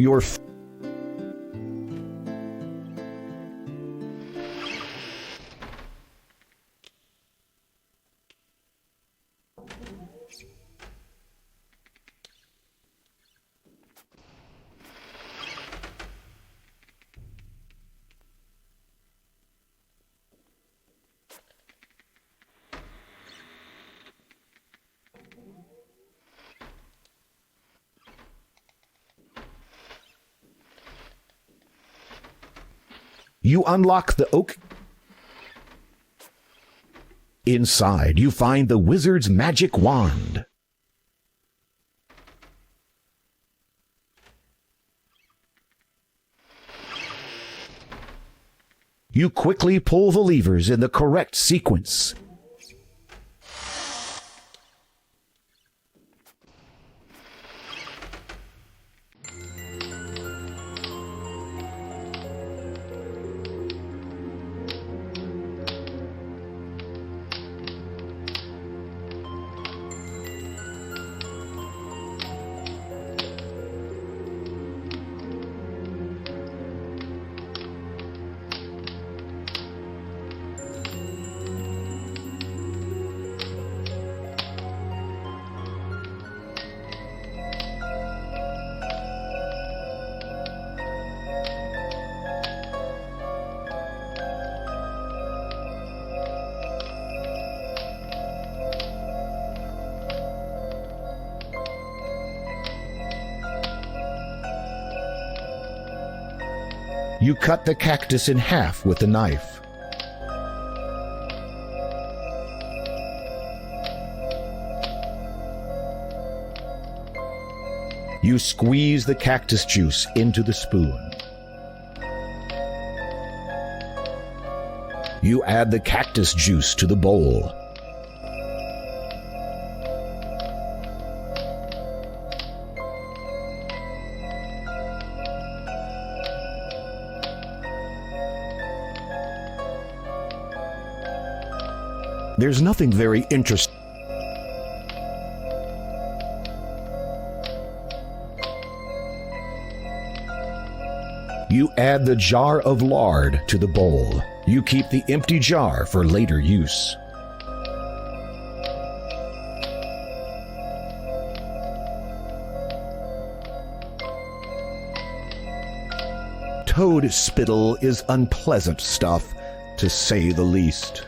your You unlock the oak. Inside, you find the wizard's magic wand. You quickly pull the levers in the correct sequence. You cut the cactus in half with the knife. You squeeze the cactus juice into the spoon. You add the cactus juice to the bowl. There's nothing very interesting. You add the jar of lard to the bowl. You keep the empty jar for later use. Toad spittle is unpleasant stuff, to say the least.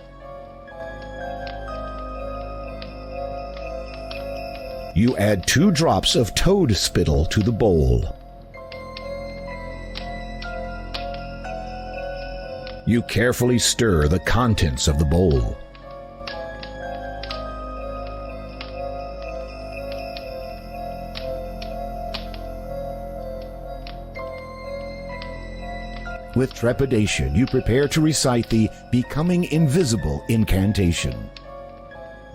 You add 2 drops of toad spittle to the bowl. You carefully stir the contents of the bowl. With trepidation, you prepare to recite the Becoming Invisible incantation.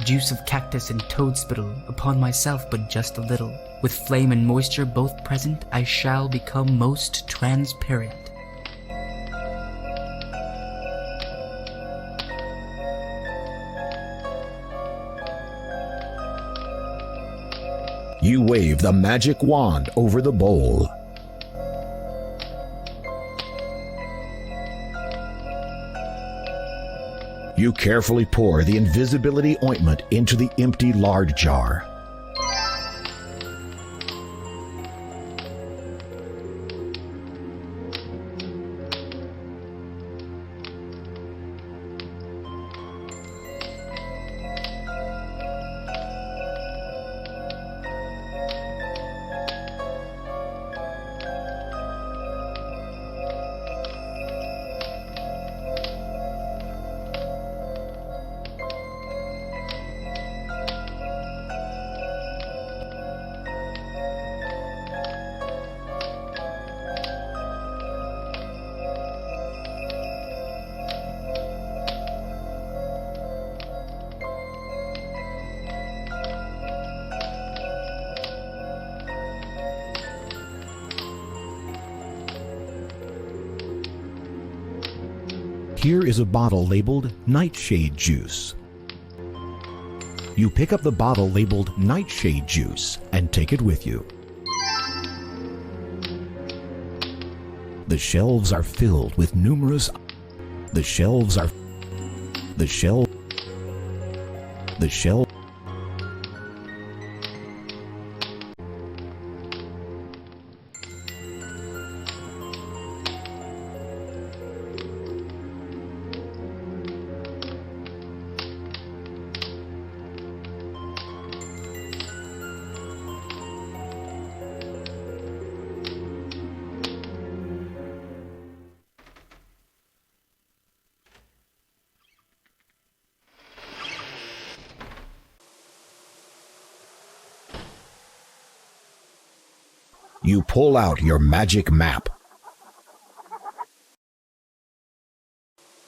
Juice of cactus and toad spittle upon myself but just a little. With flame and moisture both present, I shall become most transparent. You wave the magic wand over the bowl. You carefully pour the invisibility ointment into the empty lard jar. Here is a bottle labeled Nightshade Juice. You pick up the bottle labeled Nightshade Juice and take it with you. The shelves are filled with numerous... The shelves are... The shell... The shell... You pull out your magic map.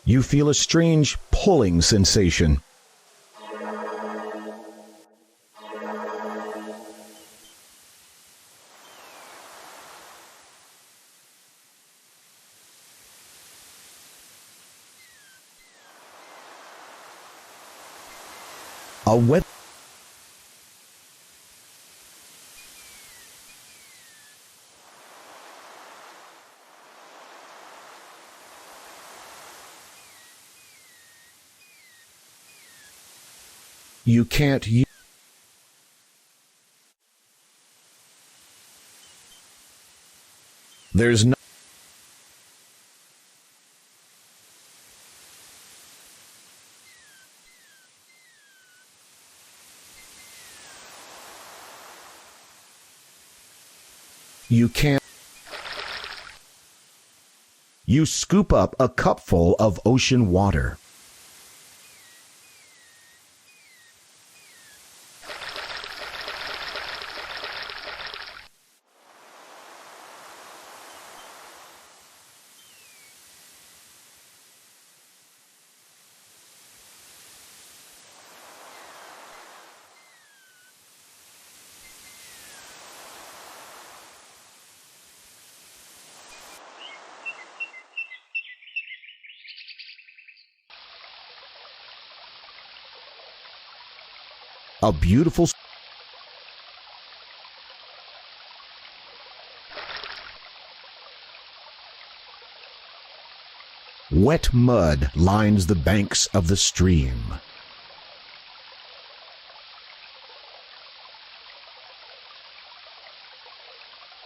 You feel a strange pulling sensation. A wet... You can't use... There's no... You can't... You scoop up a cupful of ocean water. A beautiful... Wet mud lines the banks of the stream.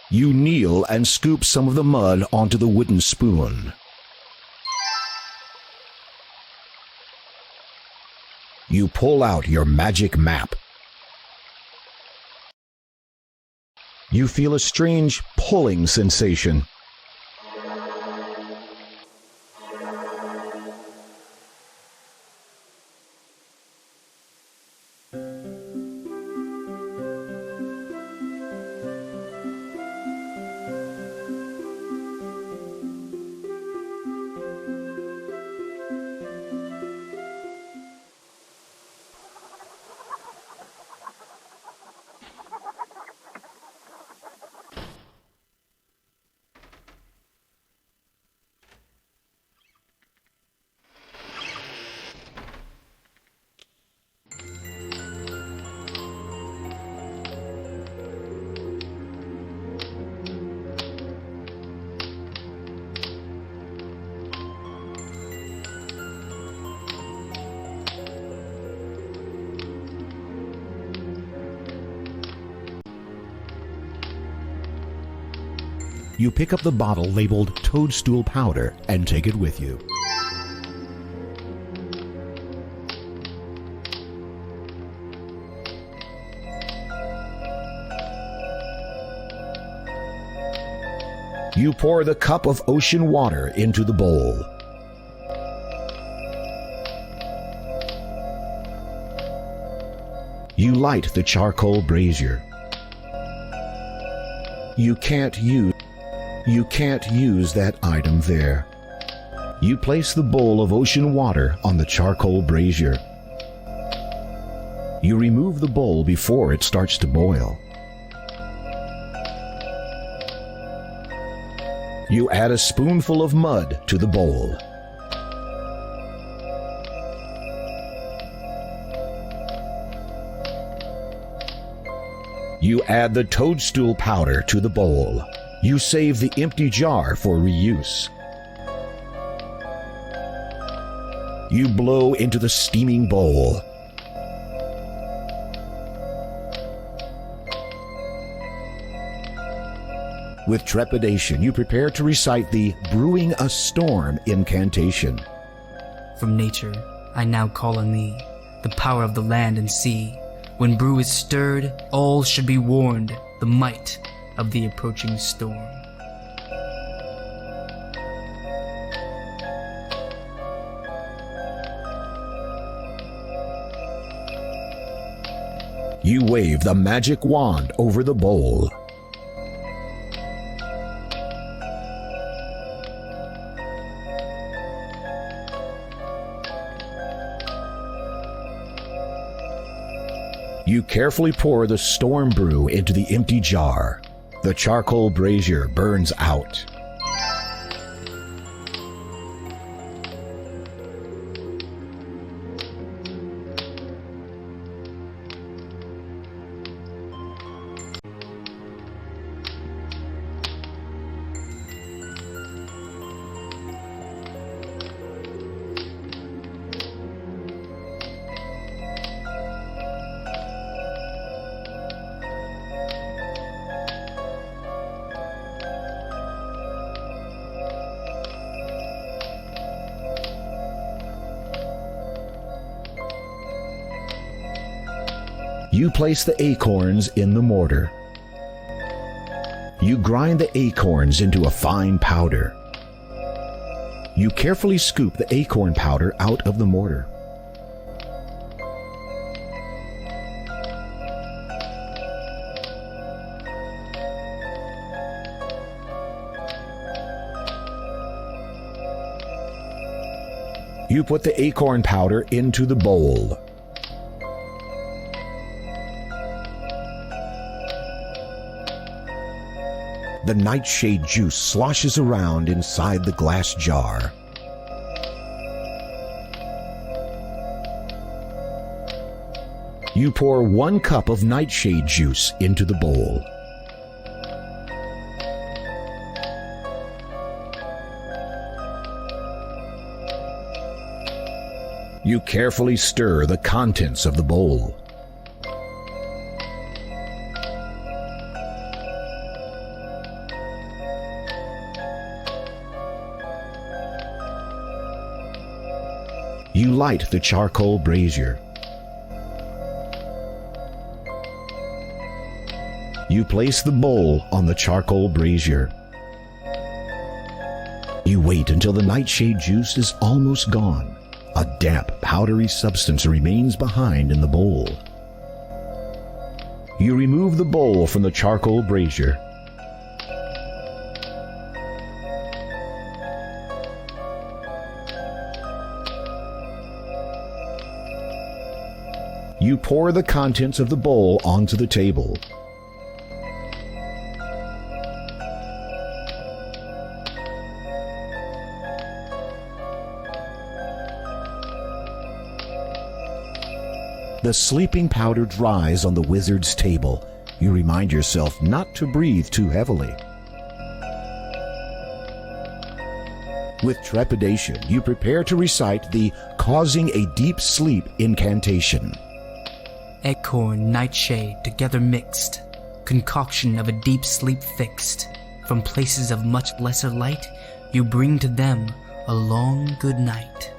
You kneel and scoop some of the mud onto the wooden spoon. You pull out your magic map. You feel a strange pulling sensation. You pick up the bottle labeled toadstool powder and take it with you. You pour the cup of ocean water into the bowl. You light the charcoal brazier. You can't use that item there. You place the bowl of ocean water on the charcoal brazier. You remove the bowl before it starts to boil. You add a spoonful of mud to the bowl. You add the toadstool powder to the bowl. You save the empty jar for reuse. You blow into the steaming bowl. With trepidation, you prepare to recite the Brewing a Storm incantation. From nature, I now call on thee, the power of the land and sea. When brew is stirred, all should be warned, the might of the approaching storm. You wave the magic wand over the bowl. You carefully pour the storm brew into the empty jar. The charcoal brazier burns out. You place the acorns in the mortar. You grind the acorns into a fine powder. You carefully scoop the acorn powder out of the mortar. You put the acorn powder into the bowl. The nightshade juice sloshes around inside the glass jar. You pour 1 cup of nightshade juice into the bowl. You carefully stir the contents of the bowl. You light the charcoal brazier. You place the bowl on the charcoal brazier. You wait until the nightshade juice is almost gone. A damp, powdery substance remains behind in the bowl. You remove the bowl from the charcoal brazier. You pour the contents of the bowl onto the table. The sleeping powder dries on the wizard's table. You remind yourself not to breathe too heavily. With trepidation, you prepare to recite the Causing a Deep Sleep incantation. Acorn, nightshade, together mixed, concoction of a deep sleep fixed. From places of much lesser light, you bring to them a long good night.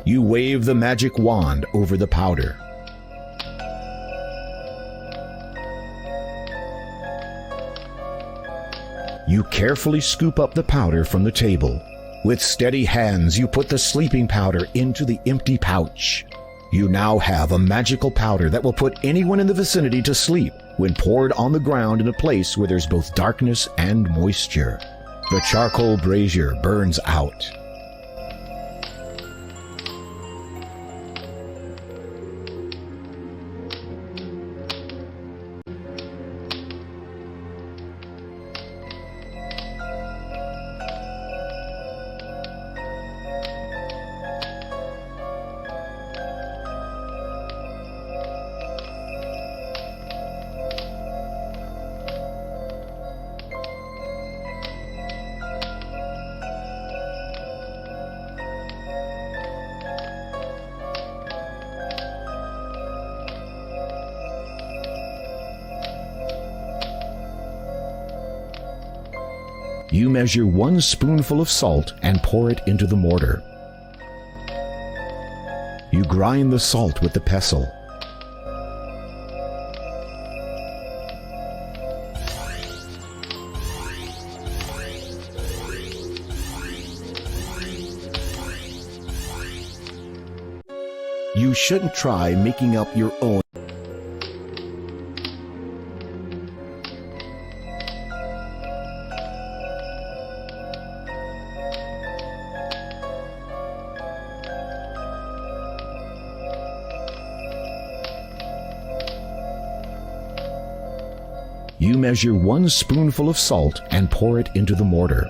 You wave the magic wand over the powder. You carefully scoop up the powder from the table. With steady hands, you put the sleeping powder into the empty pouch. You now have a magical powder that will put anyone in the vicinity to sleep when poured on the ground in a place where there's both darkness and moisture. The charcoal brazier burns out. You measure 1 spoonful of salt and pour it into the mortar. You grind the salt with the pestle. You shouldn't try making up your own. You measure 1 spoonful of salt and pour it into the mortar.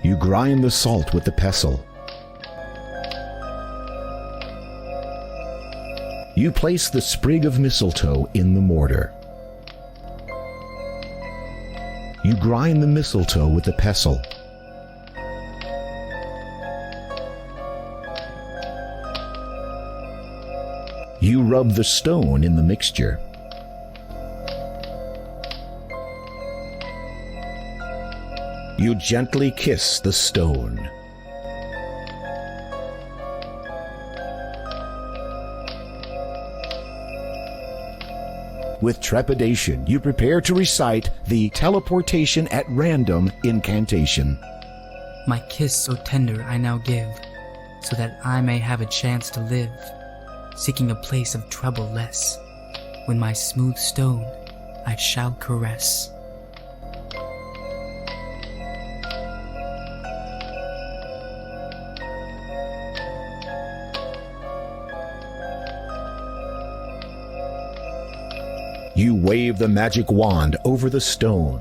You grind the salt with the pestle. You place the sprig of mistletoe in the mortar. You grind the mistletoe with the pestle. You rub the stone in the mixture. You gently kiss the stone. With trepidation, you prepare to recite the teleportation at random incantation. My kiss so tender I now give, so that I may have a chance to live, seeking a place of trouble less, when my smooth stone I shall caress. You wave the magic wand over the stone.